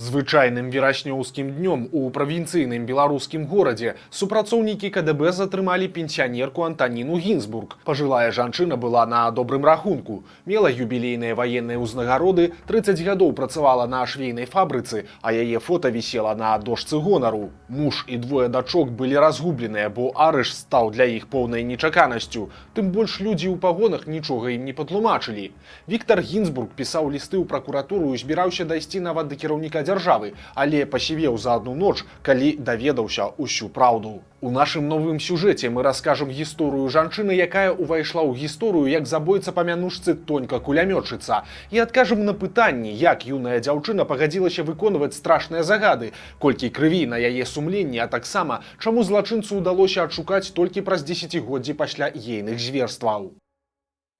Звычайным верашнёўскім днём у правінцыйным беларускім горадзе супрацоўнікі КДБ затрымалі пенсіянерку Антаніну Гінзбург. Пажылая жанчына была на добрым рахунку, мела юбілейныя ваенныя ўзнагароды, 30 гадоў працавала на швейнай фабрыцы, а яе фота вісела на дошцы гонару. Муж і двое дачок былі разгубленыя, бо арышт стаў для іх поўнай нечаканасцю. Тым больш людзі ў пагонах нічога ім не патлумачылі. Віктор Гінзбург пісаў лісты ў пракуратуру і збіраўся дайсці нават да кіраўніка дзяржавы, але пасівеў за одну ноч, калі даведаўся ўсю праўду. У нашым новым сюжэце мы раскажам гісторыю жанчыны, якая ўвайшла ў гісторыю як забойца па мянушцы Тонька-кулямётчыца, і адкажам на пытанні, як юная дзяўчына пагадзілася выконваць страшныя загады, колькі крыві на яе сумленні, а таксама, чаму злачынцу ўдалося адшукаць толькі праз дзесяцігоддзі пасля ейных зверстваў.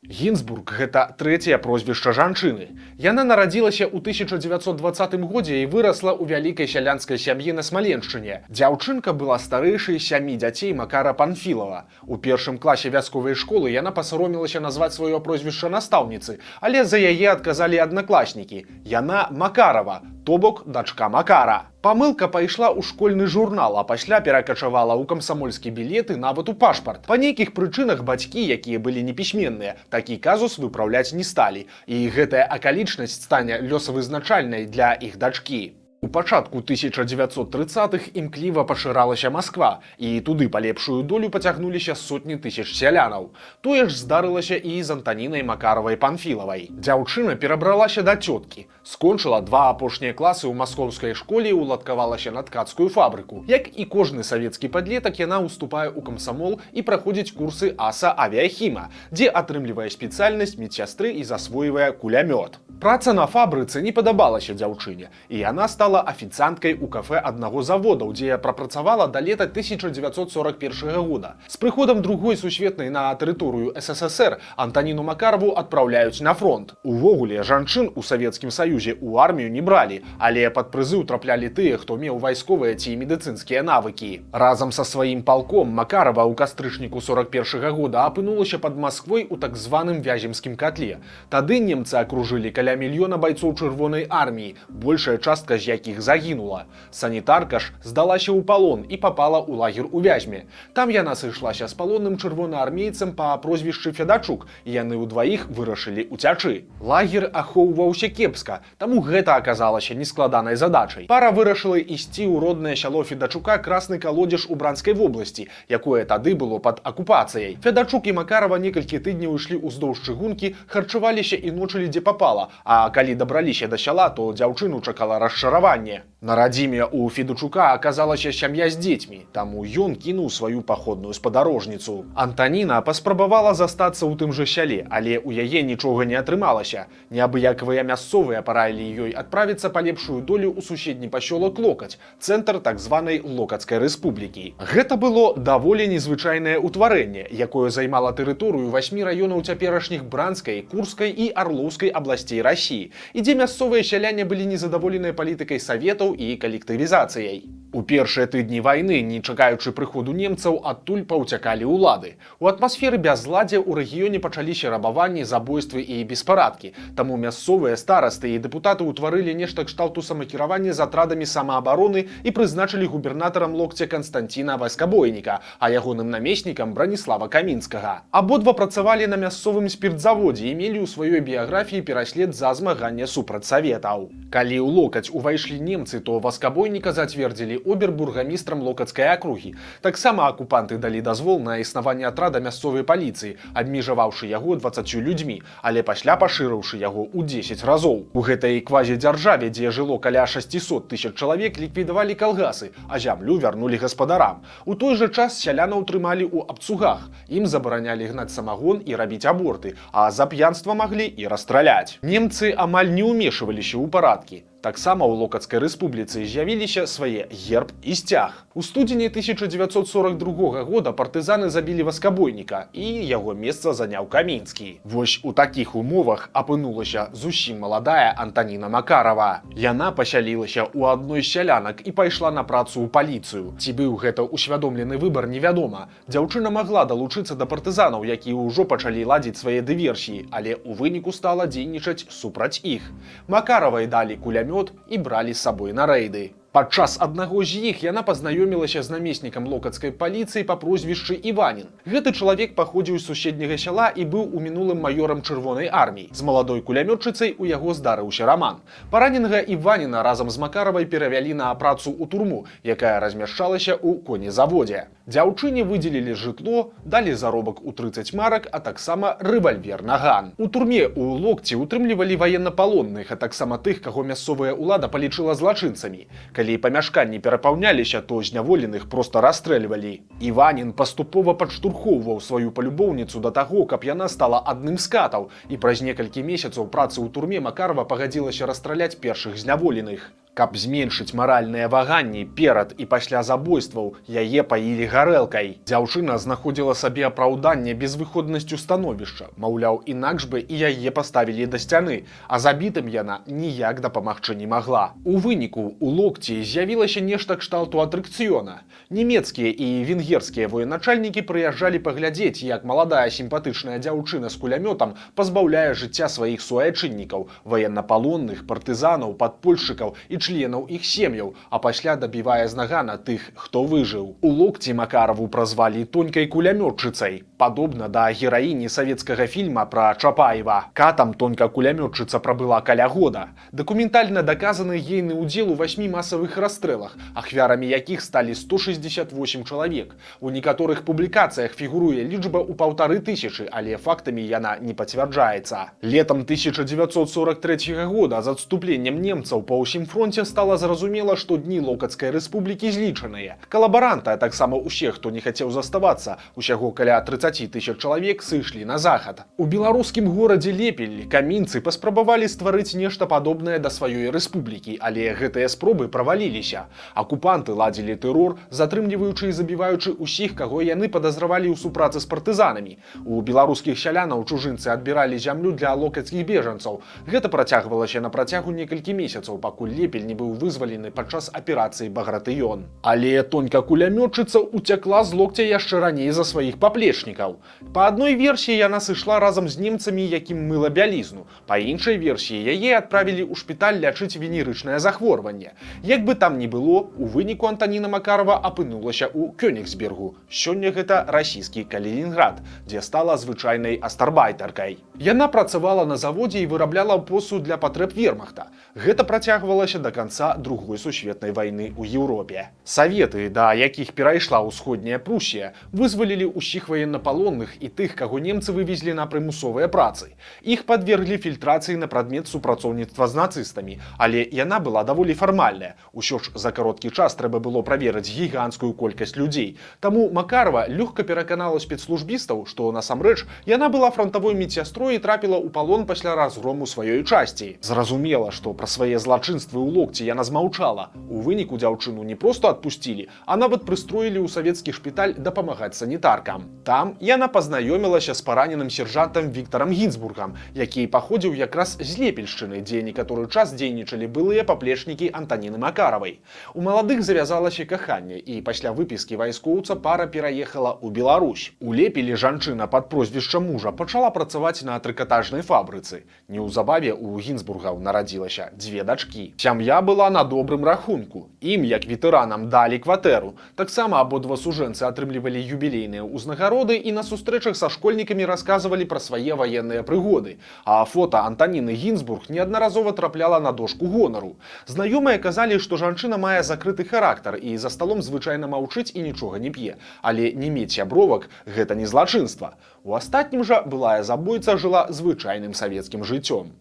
Гінзбург – гэта трэцяе прозвішча жанчыны. Яна нарадзілася ў 1920 годзе і вырасла ў вялікай сялянскай сям'і на Смаленшчыне. Дзяўчынка была старэйшай 7 дзяцей Макара Панфілава. У першым класе вясковай школы яна пасаромілася назваць сваё прозвішча настаўніцы, але за яе адказалі аднакласнікі. Яна Макарова, то бок дачка Макара. Памылка пайшла ў школьны журнал, а пасля перакачавала ў камсамольскі білет і нават у пашпарт. Па нейкіх прычынах бацькі, якія былі непісьменныя, такі казус выпраўляць не сталі. І гэтая акалічнасць стане лёсавызначальнай для іх дачкі. У пачатку 1930-х імкліва пашыралася Масква, і туды па лепшую долю пацягнуліся сотні тысяч сялянаў. Тое ж здарылася і з Антанінай Макаравай Панфілавай. Дзяўчына перабралася да цёткі, скончыла 2 апошнія класы ў маскоўскай школе і уладкавалася на ткацкую фабрыку. Як і кожны савецкі падлетак, яна ўступае ў камсамол і праходзіць курсы аса авіяхіма, дзе атрымлівае спецыяльнасць медсястры і засвойвае кулямёт. Праца на фабрыцы не падабалася дзяўчыне, і яна стала афіцанткай у кафе аднаго заводаў, дзе прапрацавала да лета 1941 года. З прыходам Другой сусветнай на тэрыторыю СССР Антаніну Макараву адпраўляюць на фронт. Увогуле, жанчын у Савецкім Саюзе ў армію не бралі, але пад прызыў траплялі тыя, хто меў вайсковыя ці медыцынскія навыкі. Разам са сваім палком Макарава ў кастрычніку 41 года апынулася пад Масквой у так званым Вяземскім котле. Тады немцы акружылі каля мільёна байцоў чырвонай арміі, большая частка з якіх загінула. Санітарка ж здалася ў палон і папала ў лагер у Вязьме. Там яна сышлася з палонным чырвонаармейцам па прозвішчы Федачук, і яны ўдваіх вырашылі уцячы. Лагер ахоўваўся кепска, таму гэта аказалася нескладанай задачай. Пара вырашыла ісці ў роднае сяло Федачука Красны Калодзеж у Бранскай вобласці, якое тады было пад акупацыяй. Федачук і Макарава некалькі тыдняў ішлі ўздоўж чыгункі, харчаваліся і ночылі дзе папала, а калі дабраліся да сяла, то дзяўчыну чакала расчараванне. На радзіме у Федачука аказалася сям'я з дзецьмі, таму ён кінуў сваю паходную спадарожніцу. Антаніна паспрабавала застацца ў тым жа сяле, але ў яе нічога не атрымалася. Неабыякавыя мясцовыя параілі ёй адправіцца па лепшую долю ў суседні пасёлак Локаць, цэнтр так званай Локацкай рэспублікі. Гэта было даволі незвычайнае ўтварэнне, якое займала тэрыторыю 8 раёнаў цяперашніх Бранскай, Курскай і Арлоўскай абласцей Расіі, і дзе мясцовыя сяляне былі незадаволеныя палітыкай саветаў і калектывізацыяй. У першыя тыдні вайны, не чакаючы прыходу немцаў, адтуль паўцякалі ўлады. У атмасферы бязладдзя ў рэгіёне пачаліся рабаванні, забойствы і беспарадкі. Таму мясцовыя старасты і дэпутаты ўтварылі нешта кшталту самакіравання з атрадамі самаабароны і прызначылі губернатарам Локця Канстанціна Васкабойніка, а ягоным намеснікам Браніслава Камінскага. Абодва працавалі на мясцовым спіртзаводзе і мелі ў сваёй біяграфіі пераслед за змаганне супраць саветаў. Калі ў Локаць увайшлі немцы, то Васкабойніка зацвердзілі обербургамістрам Локацкай акругі. Таксама акупанты далі дазвол на існаванне атрада мясцовай паліцыі, абмежаваўшы яго 20 людзьмі, але пасля пашырыўшы яго ў 10 разоў. У гэтай квазідзяржаве, дзе жыло каля 600 тысяч чалавек, ліквідавалі калгасы, а зямлю вярнулі гаспадарам. У той жа час сялянаў трымалі ў абцугах. Ім забаранялі гнаць самагон і рабіць аборты, а за п'янства маглі і расстраляць. Немцы амаль не ўмешваліся ў парадкі. Таксама ў Локацкай рэспубліцы з'явіліся свае герб і сцяг. У студзені 1942 года партызаны забілі Васкабойніка, і яго месца заняў Камінскі. Вось у такіх умовах апынулася зусім маладая Антаніна Макарава. Яна пасялілася ў адной з сялянак і пайшла на працу ў паліцыю. Ці быў гэта усвядомлены выбар, невядома. Дзяўчына магла далучыцца да партызанаў, якія ўжо пачалі ладзіць свае дыверсіі, але ў выніку стала дзейнічаць супраць іх. Макаравай далі кулямёт кулямёт і бралі з сабой на рэйды. Падчас аднаго з іх яна пазнаёмілася з намеснікам локацкай паліцыі па прозвішчы Іванін. Гэты чалавек паходзіў з суседняга сяла і быў у мінулым маёрам чырвонай арміі. З маладой кулямётчыцай у яго здарыўся раман. Параненага Іваніна разам з Макаравай перавялі на працу ў турму, якая размяшчалася ў конезаводзе. Дзяўчыне выдзелілі жытло, далі заробак у 30 марак, а таксама рэвальвер «Наган». У турме ў Локці утрымлівалі ваеннапалонных, а таксама тых, каго мясцовая ўлада палічыла злачынцамі. Калі памяшканні перапаўняліся, то зняволеных проста расстрэльвалі. Іванін паступова падштурхоўваў сваю палюбоўніцу да таго, каб яна стала адным з катаў, і праз некалькі месяцаў працы ў турме Макарава пагадзілася расстраляць першых зняволеных. Каб зменшыць маральныя ваганні перад і пасля забойстваў, яе паілі гарэлкай. Дзяўчына знаходзіла сабе апраўданне безвыходнасцю становішча. Маўляў, інакш бы і яе паставілі да сцяны, а забітым яна ніяк дапамагчы не магла. У выніку у Локці з'явілася нешта кшталту атракцыёна. Нямецкія і венгерскія военачальнікі прыязджалі паглядзець, як маладая сімпатычная дзяўчына з кулямётам пазбаўляе жыцця сваіх суайчыннікаў, ваеннапалонных, партызанаў, падпольшчыкаў і членаў іх сем'яў, а пасля дабівае з Нагана тых, хто выжыў. У Локці Макараву празвалі тонькай кулямётчыцай, падобна да гераіні савецкага фільма пра Чапаева. Катам тонка кулямётчыца прабыла каля года. Дакументальна даказаны ейны ўдзел у 8 масавых расстрэлах, ахвярамі якіх сталі 168 чалавек. У некаторых публікацыях фігуруе лічба ў 1500, але фактамі яна не пацвярджаецца. Летам 1943 года з адступленнем немцаў па ўсім фронце стала зразумела, што дні Локацкай рэспублікі злічаныя. Калабаранты, а таксама ўсе, хто не хацеў заставацца, усяго каля 30 000 чалавек сышлі на захад. У беларускім горадзе Лепель камінцы паспрабавалі стварыць нешта падобнае да сваёй рэспублікі, але гэтыя спробы праваліліся. Акупанты ладзілі тэрор, затрымліваючы і забіваючы ўсіх, каго яны падазравалі ў супрацы з партызанамі. У беларускіх сялянаў чужынцы адбіралі зямлю для локацкіх бежанцаў. Гэта працягвалася на працягу некалькі месяцаў, пакуль Лепель не быў вызвалены падчас аперацыі «Багратыён». Але тонька кулямётчыца уцякла з Локця яшчэ раней за сваіх паплечнікаў. Па адной версіі яна сышла разам з немцамі, якім мыла бялізну. Па іншай версіі яе адправілі ў шпіталь лячыць венерычнае захворванне. Як бы там ні было, у выніку Антаніна Макарава апынулася ў Кёнігсбергу. Сёння гэта расійскі Калінінград, дзе стала звычайнай астарбайтаркай. Яна працавала на заводзе і вырабляла посуд для патрэб вермахта. Гэта працягвалася да канца Другой сусветнай вайны ў Еўропе. Саветы, да якіх перайшла ўсходняя Прусія, вызвалілі ўсіх ваеннапалонных і тых, каго немцы вывезлі на прымусовыя працы. Іх падверглі фільтрацыі на прадмет супрацоўніцтва з нацыстамі, але яна была даволі фармальная. Усё ж за кароткі час трэба было праверыць гіганцкую колькасць людзей. Таму Макарава лёгка пераканала спецслужбістаў, што насамрэч яна была фронтавой медсястрой і трапіла ў палон пасля разгрому сваёй часці. Зразумела, што пра свае злачынствы ў Локці яна змаўчала. У выніку дзяўчыну не проста адпусцілі, а нават прыстроілі ў савецкі шпіталь дапамагаць санітаркам. Там яна пазнаёмілася з параненым сержантам Віктарам Гінзбургам, які паходзіў якраз з Лепельшчыны, дзе некаторы час дзейнічалі былыя паплечнікі Антаніны Макаравай. У маладых завязалася каханне, і пасля выпіскі вайскоўца пара пераехала ў Беларусь. У Лепелі жанчына пад прозвішчам мужа пачала працаваць на трыкатажнай фабрыцы. Неўзабаве у Гінзбургаў нарадзілася 2 дачкі. Сям'я была на добрым рахунку. Ім, як ветэранам, далі кватэру. Таксама абодва сужэнцы атрымлівалі юбілейныя ўзнагароды і на сустрэчах са школьнікамі расказвалі пра свае ваенныя прыгоды. А фота Антаніны Гінзбург неаднаразова трапляла на дошку гонару. Знаёмыя казалі, што жанчына мае закрыты характар і за сталом звычайна маўчыць і нічога не п'е. Але не мець сябровак – гэта не злачынства. У астатнім жа былая забойца жыла звычайным савецкім жыццём.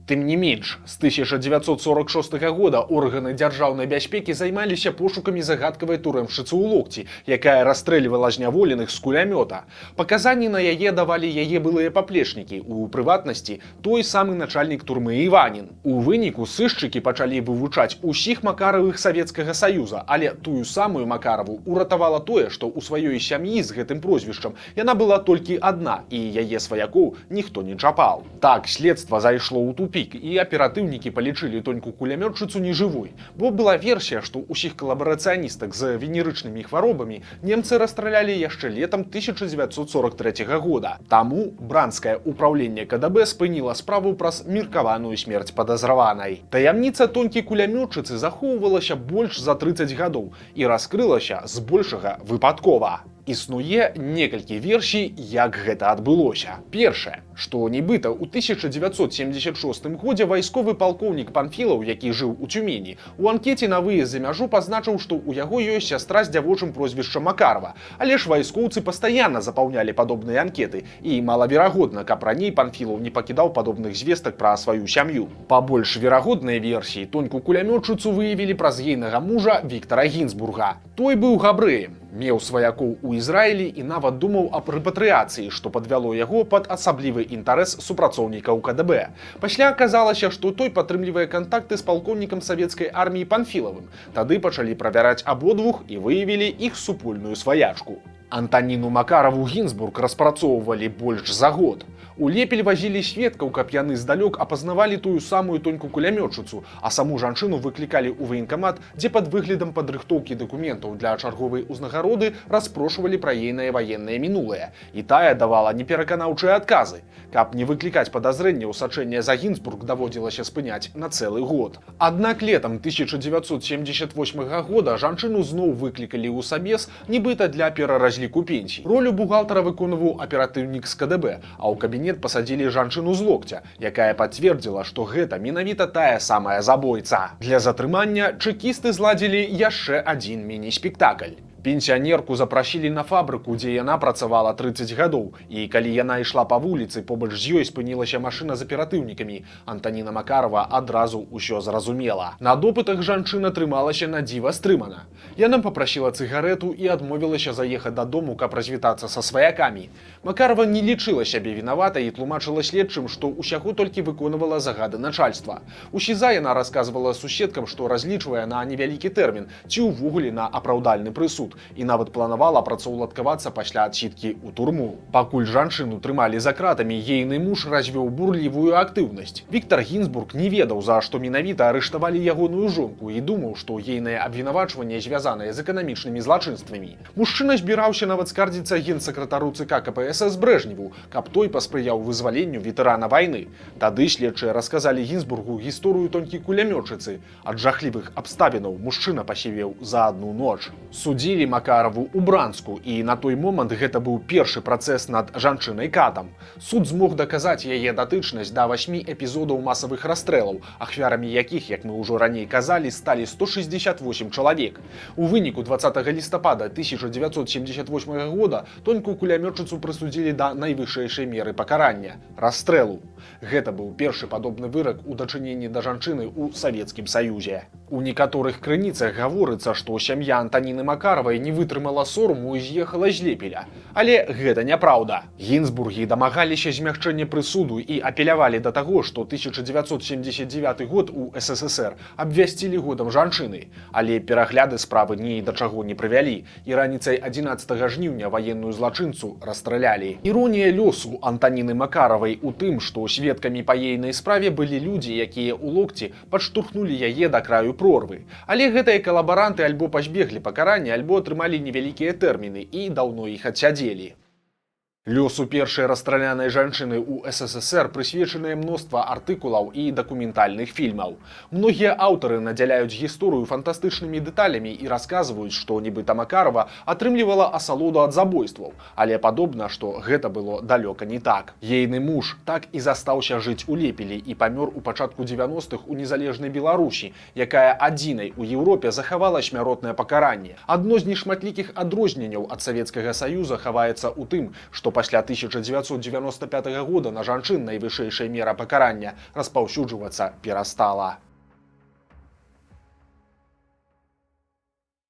Тым не менш, з 1946 года органы дзяржаўнай бяспекі займаліся пошукамі загадкавай турэмшчыцы ў Локці, якая расстрэльвала зняволеных з кулямёта. Паказанні на яе давалі яе былыя паплечнікі, у прыватнасці той самы начальнік турмы Іванін. У выніку сышчыкі пачалі вывучаць усіх Макаравых Савецкага Саюза, але тую самую Макараву уратавала тое, што ў сваёй сям'і з гэтым прозвішчам яна была толькі адна, і яе сваякоў ніхто не чапаў. Так, следства зайшло ў тупік. тупік, і аператыўнікі палічылі тоньку-кулямётчыцу нежывой, бо была версія, што ўсіх калабарацыяністак з венерычнымі хваробамі немцы расстралялі яшчэ летам 1943 года. Таму бранскае ўпраўленне КДБ спыніла справу праз меркаваную смерць падазраванай. Таямніца тонькі-кулямётчыцы захоўвалася больш за 30 гадоў і раскрылася збольшага выпадкова. Існуе некалькі версій, як гэта адбылося. Першае, што нібыта ў 1976 годзе вайсковы палкоўнік Панфілаў, які жыў у Цюмені, у анкеце на выезд за мяжу пазначыў, што ў яго ёсць сястра з дзявочым прозвішчам Макарова. Але ж вайскоўцы пастаянна запаўнялі падобныя анкеты, і малаверагодна, каб раней Панфілаў не пакідаў падобных звестак пра сваю сям'ю. Па больш верагоднай версіі, тоньку-кулямётчыцу выявілі праз ейнага мужа Віктара Гінзбурга. Той быў габрэем, меў сваякоў у Ізраілі і нават думаў аб рэпатрыяцыі, што падвяло яго пад асаблівы інтарэс супрацоўнікаў КДБ. Пасля аказалася, што той падтрымлівае кантакты з палкоўнікам савецкай арміі Панфілавым. Тады пачалі правяраць абодвух і выявілі іх супольную сваячку. Антаніну Макараву Гінзбург распрацоўвалі больш за год. У Лепель вазілі сведкаў, каб яны здалёк апазнавалі тую самую тоньку-кулямётчыцу, а саму жанчыну выклікалі ў ваенкамат, дзе пад выглядам падрыхтоўкі дакументаў для чарговай узнагароды распрошвалі пра ейнае ваеннае мінулае. І тая давала непераканаўчыя адказы. Каб не выклікаць падазрэнняў, сачэнне за Гінзбург даводзілася спыняць на цэлы год. Аднак летам 1978 года жанчыну зноў выклікалі ў сабес, нібыта для пераразліку пенсій. Ролю бухгалтара выконваў аператыўнік з КДБ, а ў кабінет пасадзілі жанчыну з локця, якая пацвердзіла, што гэта менавіта тая самая забойца. Для затрымання чэкісты зладзілі яшчэ адзін міні-спектакль. Пенсіянерку запрасілі на фабрыку, дзе яна працавала 30 гадоў, і калі яна ішла па вуліцы, побач з ёй спынілася машына з аператыўнікамі. Антаніна Макарова адразу ўсё зразумела. На допытах жанчына трымалася на дзіва стрымана. Яна папрасіла цыгарэту і адмовілася заехаць дадому, каб развітацца са сваякамі. Макарова не лічыла сябе вінаватай і тлумачыла следчым, што ўсяго толькі выконвала загады начальства. У СІЗА яна расказвала суседкам, што разлічвае на невялікі тэрмін ці ўвогуле на апраўдальны прысуд, і нават планавала працаўладкавацца пасля адсідкі ў турму. Пакуль жанчыну трымалі за кратамі, ейны муж развёў бурлівую актыўнасць. Віктар Гінзбург не ведаў, за што менавіта арыштавалі ягоную жонку, і думаў, што ейнае абвінавачванне звязанае з эканамічнымі злачынствамі. Мужчына збіраўся нават скардзіцца генсакратару ЦК КПСС Брэжневу, каб той паспрыяў вызваленню ветэрана вайны. Тады следчыя расказалі Гінзбургу гісторыю тонькі-кулямётчыцы. Ад жахлівых абставінаў мужчына пасівеў за адну ноч. Судзілі Макараву у Бранску, і на той момант гэта быў першы працэс над жанчынай-катам. Суд змог даказаць яе датычнасць да 8 эпізодаў масавых расстрэлаў, ахвярамі якіх, як мы ўжо раней казалі, сталі 168 чалавек. У выніку 20 лістапада 1978 года тоньку-кулямётчыцу прысудзілі да найвышэйшай меры пакарання – расстрэлу. Гэта быў першы падобны вырак у дачыненні да жанчыны ў Савецкім Саюзе. У некаторых крыніцах гаворыцца, што сям'я Антаніны Макаравай не вытрымала сораму і з'ехала з Лепеля. Але гэта няпраўда. Гінзбургі дамагаліся змягчэння прысуду і апелявалі да таго, што 1979 год у СССР абвясцілі годам жанчыны. Але перагляды справы ні да чаго не прывялі, і раніцай 11 жніўня ваенную злачынцу расстралялі. Іронія лёсу Антаніны Макаравай у тым, што сведкамі па ейнай справе былі людзі, якія ў локці падштурхнулі яе да краю прорвы. Але гэтыя калабаранты альбо пазбеглі пакарання, альбо атрымалі невялікія тэрміны і даўно іх адсядзелі. Лёсу першай расстралянай жанчыны ў СССР прысвечанае мноства артыкулаў і дакументальных фільмаў. Многія аўтары надзяляюць гісторыю фантастычнымі дэталямі і расказваюць, што нібыта Макарова атрымлівала асалоду ад забойстваў, але падобна, што гэта было далёка не так. Ейны муж так і застаўся жыць у Лепелі і памёр у пачатку 90-х у незалежнай Беларусі, якая адзінай у Еўропе захавала смяротнае пакаранне. Адно з нешматлікіх адрозненняў ад Савецкага Саюза хаваецца ў тым, што пасля 1995 года на жанчын найвышэйшая мера пакарання распаўсюджвацца перастала.